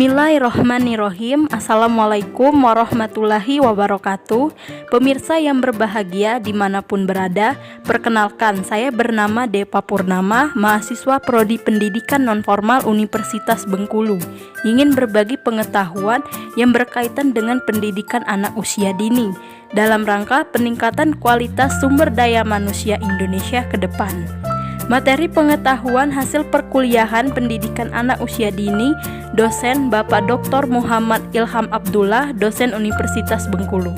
Bismillahirrohmanirrohim. Assalamualaikum warahmatullahi wabarakatuh. Pemirsa yang berbahagia dimanapun berada, perkenalkan, saya bernama Depa Purnama, mahasiswa Prodi Pendidikan Nonformal Universitas Bengkulu. Ingin berbagi pengetahuan yang berkaitan dengan pendidikan anak usia dini dalam rangka peningkatan kualitas sumber daya manusia Indonesia ke depan. Materi pengetahuan hasil perkuliahan pendidikan anak usia dini, dosen Bapak Dr. Muhammad Ilham Abdullah, dosen Universitas Bengkulu.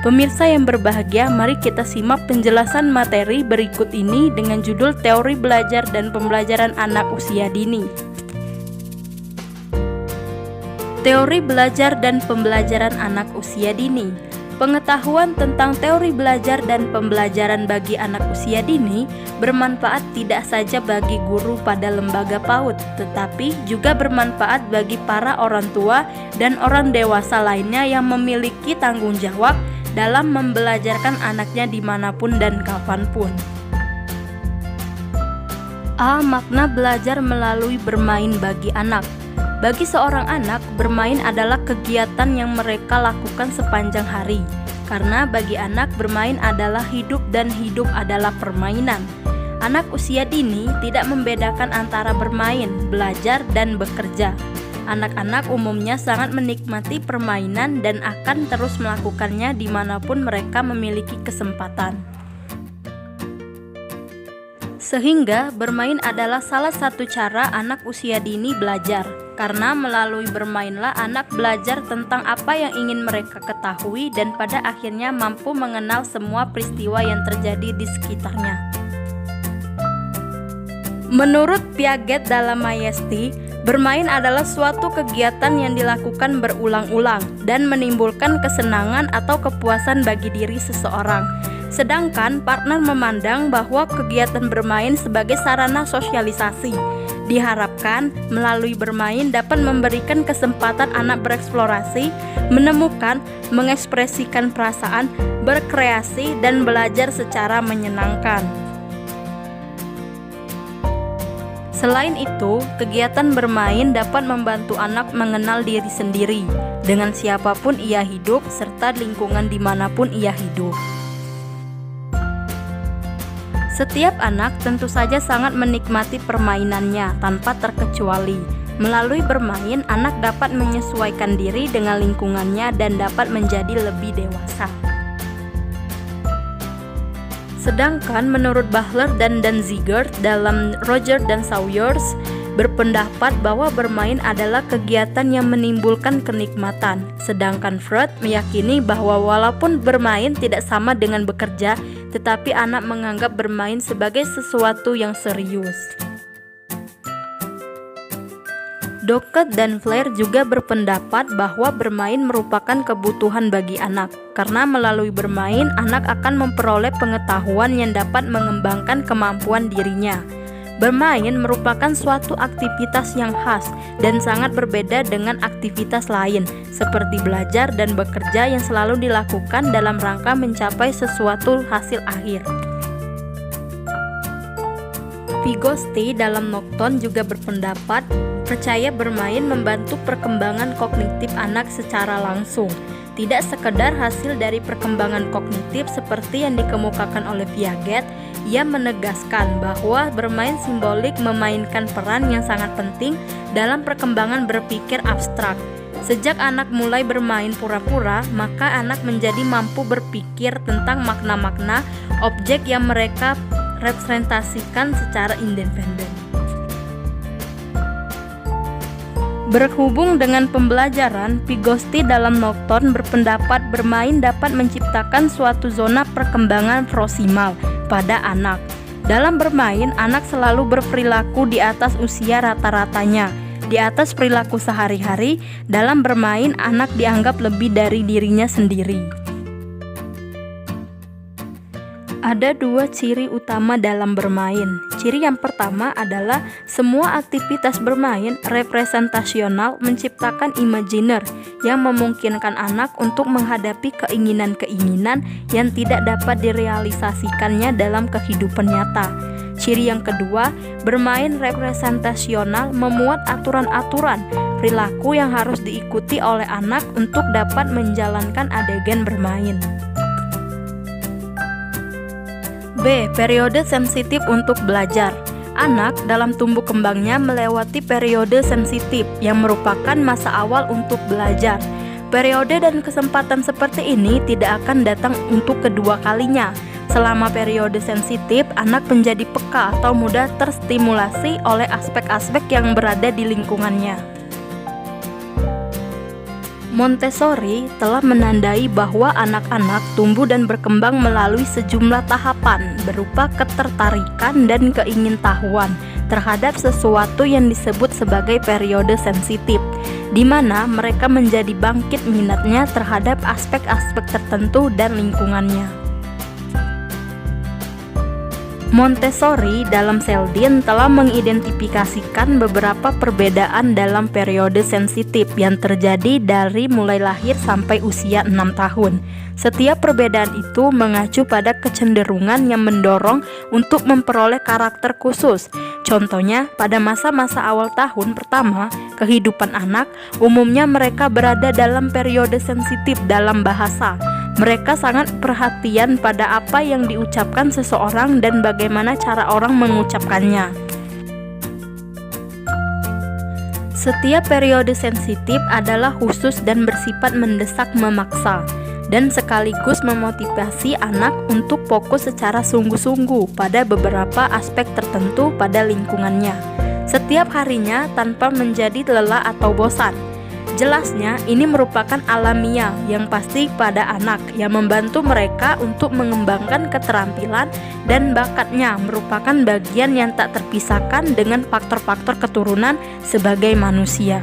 Pemirsa yang berbahagia, mari kita simak penjelasan materi berikut ini dengan judul Teori Belajar dan Pembelajaran Anak Usia Dini. Teori belajar dan pembelajaran anak usia dini. Pengetahuan tentang teori belajar dan pembelajaran bagi anak usia dini bermanfaat tidak saja bagi guru pada lembaga PAUD, tetapi juga bermanfaat bagi para orang tua dan orang dewasa lainnya yang memiliki tanggung jawab dalam membelajarkan anaknya dimanapun dan kapanpun. A. Makna belajar melalui bermain bagi anak. Bagi seorang anak, bermain adalah kegiatan yang mereka lakukan sepanjang hari. Karena bagi anak, bermain adalah hidup dan hidup adalah permainan. Anak usia dini tidak membedakan antara bermain, belajar, dan bekerja. Anak-anak umumnya sangat menikmati permainan dan akan terus melakukannya dimanapun mereka memiliki kesempatan. Sehingga bermain adalah salah satu cara anak usia dini belajar. Karena melalui bermainlah anak belajar tentang apa yang ingin mereka ketahui dan pada akhirnya mampu mengenal semua peristiwa yang terjadi di sekitarnya. Menurut Piaget dalam Majesty, bermain adalah suatu kegiatan yang dilakukan berulang-ulang dan menimbulkan kesenangan atau kepuasan bagi diri seseorang. Sedangkan partner memandang bahwa kegiatan bermain sebagai sarana sosialisasi. Diharapkan melalui bermain dapat memberikan kesempatan anak bereksplorasi, menemukan, mengekspresikan perasaan, berkreasi, dan belajar secara menyenangkan. Selain itu, kegiatan bermain dapat membantu anak mengenal diri sendiri dengan siapapun ia hidup serta lingkungan dimanapun ia hidup. Setiap anak tentu saja sangat menikmati permainannya tanpa terkecuali. Melalui bermain, anak dapat menyesuaikan diri dengan lingkungannya dan dapat menjadi lebih dewasa. Sedangkan menurut Bahler dan Danziger dalam Roger dan Sawyers berpendapat bahwa bermain adalah kegiatan yang menimbulkan kenikmatan. Sedangkan Freud meyakini bahwa walaupun bermain tidak sama dengan bekerja, tetapi anak menganggap bermain sebagai sesuatu yang serius. Dockett dan Flair juga berpendapat bahwa bermain merupakan kebutuhan bagi anak, karena melalui bermain anak akan memperoleh pengetahuan yang dapat mengembangkan kemampuan dirinya. Bermain merupakan suatu aktivitas yang khas dan sangat berbeda dengan aktivitas lain, seperti belajar dan bekerja yang selalu dilakukan dalam rangka mencapai sesuatu hasil akhir. Vygotsky dalam Nocton juga berpendapat percaya bermain membantu perkembangan kognitif anak secara langsung, tidak sekedar hasil dari perkembangan kognitif seperti yang dikemukakan oleh Piaget. Ia menegaskan bahwa bermain simbolik memainkan peran yang sangat penting dalam perkembangan berpikir abstrak. Sejak anak mulai bermain pura-pura, maka anak menjadi mampu berpikir tentang makna-makna objek yang mereka representasikan secara independen. Berhubung dengan pembelajaran, Vygotsky dalam Nocton berpendapat bermain dapat menciptakan suatu zona perkembangan proksimal pada anak. Dalam bermain, anak selalu berperilaku di atas usia rata-ratanya. Di atas perilaku sehari-hari, dalam bermain anak dianggap lebih dari dirinya sendiri. Ada dua ciri utama dalam bermain. Ciri yang pertama adalah semua aktivitas bermain representasional menciptakan imajiner yang memungkinkan anak untuk menghadapi keinginan-keinginan yang tidak dapat direalisasikannya dalam kehidupan nyata. Ciri yang kedua, bermain representasional memuat aturan-aturan perilaku yang harus diikuti oleh anak untuk dapat menjalankan adegan bermain. B. Periode sensitif untuk belajar. Anak dalam tumbuh kembangnya melewati periode sensitif yang merupakan masa awal untuk belajar. Periode dan kesempatan seperti ini tidak akan datang untuk kedua kalinya. Selama periode sensitif, anak menjadi peka atau mudah terstimulasi oleh aspek-aspek yang berada di lingkungannya. Montessori telah menandai bahwa anak-anak tumbuh dan berkembang melalui sejumlah tahapan berupa ketertarikan dan keingintahuan terhadap sesuatu yang disebut sebagai periode sensitif, di mana mereka menjadi bangkit minatnya terhadap aspek-aspek tertentu dan lingkungannya. Montessori dalam Seldin telah mengidentifikasikan beberapa perbedaan dalam periode sensitif yang terjadi dari mulai lahir sampai usia 6 tahun. Setiap perbedaan itu mengacu pada kecenderungan yang mendorong untuk memperoleh karakter khusus. Contohnya, pada masa-masa awal tahun pertama kehidupan anak, umumnya mereka berada dalam periode sensitif dalam bahasa. Mereka sangat perhatian pada apa yang diucapkan seseorang dan bagaimana cara orang mengucapkannya. Setiap periode sensitif adalah khusus dan bersifat mendesak memaksa, dan sekaligus memotivasi anak untuk fokus secara sungguh-sungguh pada beberapa aspek tertentu pada lingkungannya, setiap harinya tanpa menjadi lelah atau bosan. Jelasnya, ini merupakan alamiah yang pasti pada anak yang membantu mereka untuk mengembangkan keterampilan dan bakatnya, merupakan bagian yang tak terpisahkan dengan faktor-faktor keturunan sebagai manusia.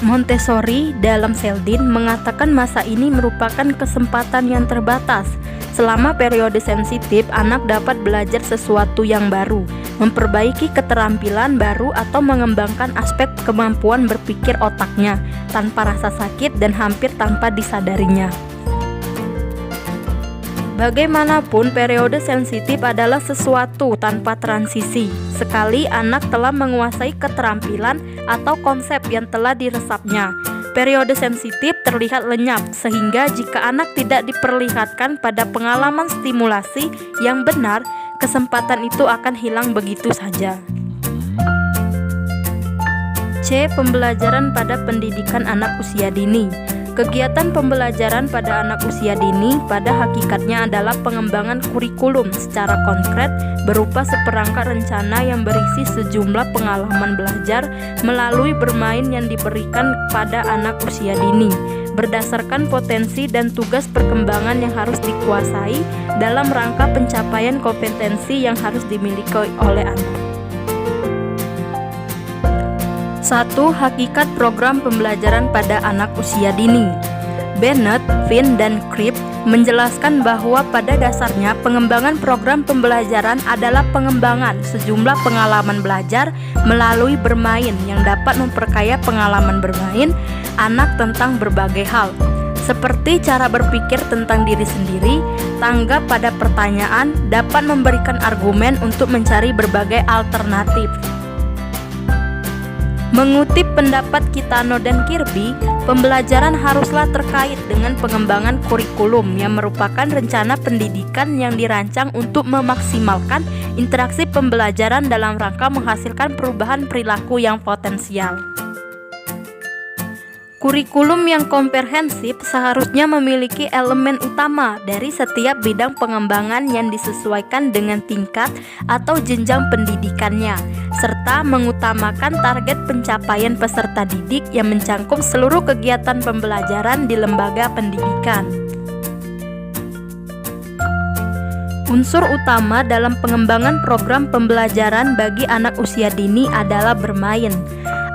Montessori dalam Seldin mengatakan masa ini merupakan kesempatan yang terbatas. Selama periode sensitif, anak dapat belajar sesuatu yang baru, memperbaiki keterampilan baru atau mengembangkan aspek kemampuan berpikir otaknya tanpa rasa sakit dan hampir tanpa disadarinya. Bagaimanapun, periode sensitif adalah sesuatu tanpa transisi. Sekali anak telah menguasai keterampilan atau konsep yang telah diresapnya, periode sensitif terlihat lenyap, sehingga jika anak tidak diperlihatkan pada pengalaman stimulasi yang benar, kesempatan itu akan hilang begitu saja. C. Pembelajaran pada pendidikan anak usia dini. Kegiatan pembelajaran pada anak usia dini pada hakikatnya adalah pengembangan kurikulum secara konkret berupa seperangkat rencana yang berisi sejumlah pengalaman belajar melalui bermain yang diberikan pada anak usia dini, berdasarkan potensi dan tugas perkembangan yang harus dikuasai dalam rangka pencapaian kompetensi yang harus dimiliki oleh anak. 1. Hakikat program pembelajaran pada anak usia dini. Bennett, Finn, dan Cribb menjelaskan bahwa pada dasarnya pengembangan program pembelajaran adalah pengembangan sejumlah pengalaman belajar melalui bermain yang dapat memperkaya pengalaman bermain anak tentang berbagai hal, seperti cara berpikir tentang diri sendiri, tanggap pada pertanyaan, dapat memberikan argumen untuk mencari berbagai alternatif. Mengutip pendapat Kitano dan Kirby, pembelajaran haruslah terkait dengan pengembangan kurikulum yang merupakan rencana pendidikan yang dirancang untuk memaksimalkan interaksi pembelajaran dalam rangka menghasilkan perubahan perilaku yang potensial. Kurikulum yang komprehensif seharusnya memiliki elemen utama dari setiap bidang pengembangan yang disesuaikan dengan tingkat atau jenjang pendidikannya, serta mengutamakan target pencapaian peserta didik yang mencangkup seluruh kegiatan pembelajaran di lembaga pendidikan. Unsur utama dalam pengembangan program pembelajaran bagi anak usia dini adalah bermain.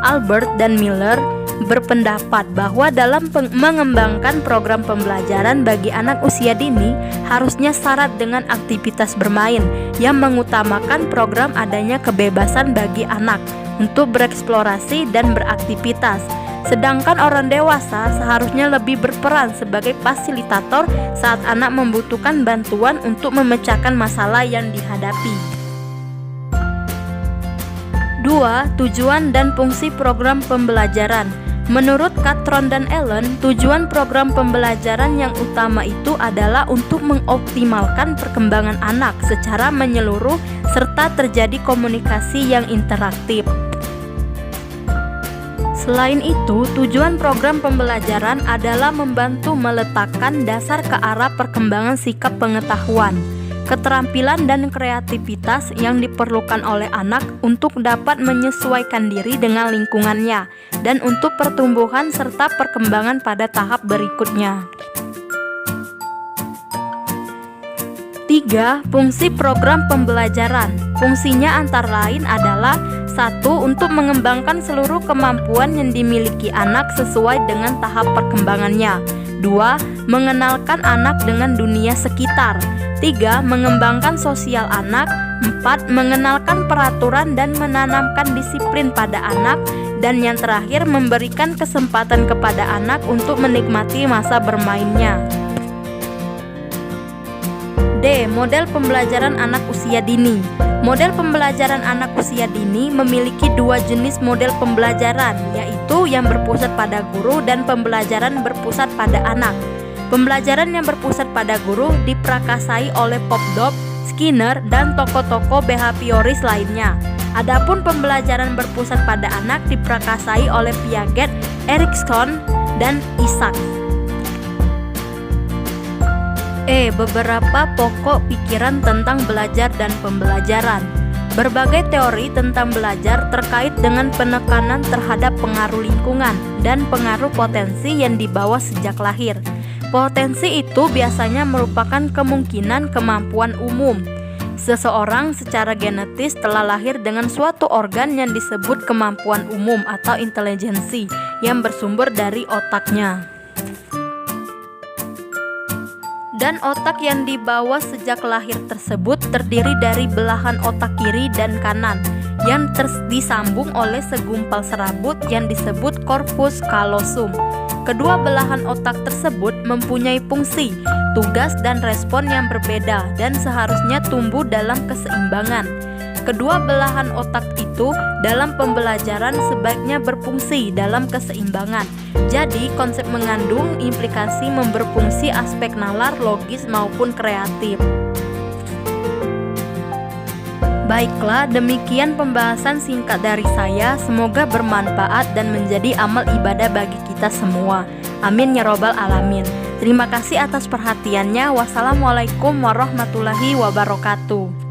Albert dan Miller berpendapat bahwa dalam mengembangkan program pembelajaran bagi anak usia dini harusnya syarat dengan aktivitas bermain yang mengutamakan program adanya kebebasan bagi anak untuk bereksplorasi dan beraktivitas, Sedangkan orang dewasa seharusnya lebih berperan sebagai fasilitator saat anak membutuhkan bantuan untuk memecahkan masalah yang dihadapi. 2. Tujuan dan fungsi program pembelajaran. Menurut Catron dan Allen, tujuan program pembelajaran yang utama itu adalah untuk mengoptimalkan perkembangan anak secara menyeluruh serta terjadi komunikasi yang interaktif. Selain itu, tujuan program pembelajaran adalah membantu meletakkan dasar ke arah perkembangan sikap pengetahuan, keterampilan dan kreativitas yang diperlukan oleh anak untuk dapat menyesuaikan diri dengan lingkungannya dan untuk pertumbuhan serta perkembangan pada tahap berikutnya. 3. Fungsi program pembelajaran. Fungsinya antara lain adalah 1. Untuk mengembangkan seluruh kemampuan yang dimiliki anak sesuai dengan tahap perkembangannya. 2. Mengenalkan anak dengan dunia sekitar. 3. Mengembangkan sosial anak. 4. Mengenalkan peraturan dan menanamkan disiplin pada anak. Dan yang terakhir, memberikan kesempatan kepada anak untuk menikmati masa bermainnya. D. Model pembelajaran anak usia dini. Model pembelajaran anak usia dini memiliki 2 jenis model pembelajaran, yaitu yang berpusat pada guru dan pembelajaran berpusat pada anak. Pembelajaran yang berpusat pada guru diprakasai oleh Popdog, Skinner, dan tokoh-tokoh behavioris lainnya. Adapun pembelajaran berpusat pada anak diprakasai oleh Piaget, Erikson, dan Isaacs. Beberapa pokok pikiran tentang belajar dan pembelajaran. Berbagai teori tentang belajar terkait dengan penekanan terhadap pengaruh lingkungan dan pengaruh potensi yang dibawa sejak lahir. Potensi itu biasanya merupakan kemungkinan kemampuan umum. Seseorang secara genetis telah lahir dengan suatu organ yang disebut kemampuan umum atau intelijensi yang bersumber dari otaknya. Dan otak yang dibawa sejak lahir tersebut terdiri dari belahan otak kiri dan kanan yang disambung oleh segumpal serabut yang disebut corpus callosum. Kedua belahan otak tersebut mempunyai fungsi, tugas, dan respon yang berbeda dan seharusnya tumbuh dalam keseimbangan. Kedua belahan otak itu dalam pembelajaran sebaiknya berfungsi dalam keseimbangan. Jadi, konsep mengandung implikasi berfungsi aspek nalar, logis, maupun kreatif. Baiklah, demikian pembahasan singkat dari saya. Semoga bermanfaat dan menjadi amal ibadah bagi kita semua. Amin ya robbal alamin. Terima kasih atas perhatiannya. Wassalamualaikum warahmatullahi wabarakatuh.